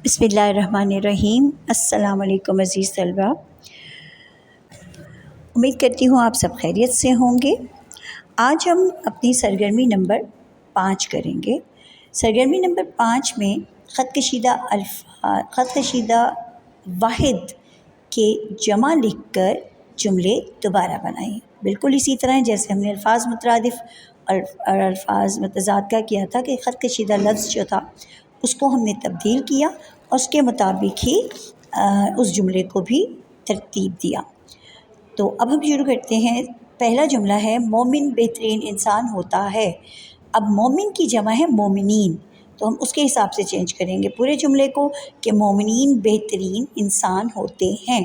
बिस्मिल्लाहिर्रहमानिर्रहीम। अस्सलाम वालेकुम अज़ीज़ तलबा, उम्मीद करती हूँ आप सब खैरियत से होंगे। आज हम अपनी सरगर्मी नंबर 5 करेंगे। सरगर्मी नंबर 5 में ख़त कशीदा वाहिद के जमा लिख कर जुमले दोबारा बनाएं। बिल्कुल इसी तरह जैसे हमने अल्फाज मुतरादिफ़ और अल्फाज मुतज़ाद का किया था कि ख़त कशीदा लफ्ज़ जो था उसको हमने तब्दील किया और उसके मुताबिक ही उस जुमले को भी तरतीब दिया। तो अब हम शुरू करते हैं। पहला जुमला है मोमिन बेहतरीन इंसान होता है। अब मोमिन की जमा है मोमिनीन, तो हम उसके हिसाब से चेंज करेंगे पूरे जुमले को कि मोमिनीन बेहतरीन इंसान होते हैं,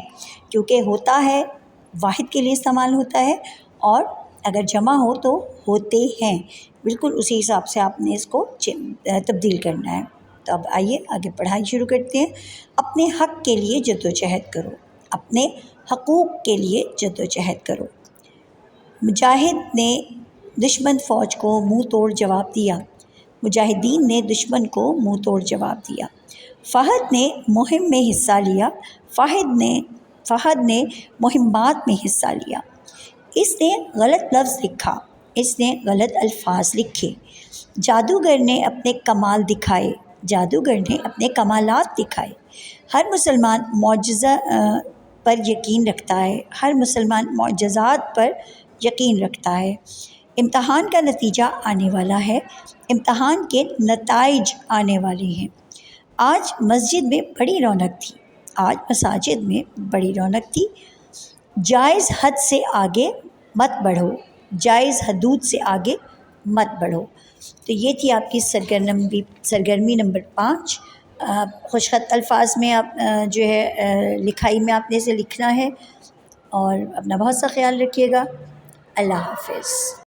क्योंकि होता है वाहिद के लिए इस्तेमाल होता है और अगर जमा हो तो होते हैं। बिल्कुल उसी हिसाब से आपने इसको तब्दील करना है। तो अब आइए आगे पढ़ाई शुरू करते हैं। अपने हक़ के लिए जद्दोजहद करो, अपने हकूक़ के लिए जद्दोजहद करो। मुजाहिद ने दुश्मन फ़ौज को मुँह तोड़ जवाब दिया, मुजाहिदीन ने दुश्मन को मुँह तोड़ जवाब दिया। फ़हद ने मुहिम में हिस्सा लिया, फ़हद ने मुहिम्मात में हिस्सा लिया। इसने गलत लफ्ज़ लिखा, इसने गलत अल्फाज लिखे। जादूगर ने अपने कमाल दिखाए, जादूगर ने अपने कमालात दिखाए। हर मुसलमान मौजज़ा पर यकीन रखता है, हर मुसलमान मौजज़ात पर यकीन रखता है। इम्तहान का नतीजा आने वाला है, इम्तहान के नताइज आने वाले हैं। आज मस्जिद में बड़ी रौनक थी, आज मसाजिद में बड़ी रौनक थी। जायज़ हद से आगे मत बढ़ो, जायज़ हदूद से आगे मत बढ़ो। तो ये थी आपकी सरगर्मी नंबर 5। खुशखत अल्फाज में आप जो है लिखाई में आपने इसे लिखना है और अपना बहुत सा ख्याल रखिएगा। अल्लाह हाफ़िज़।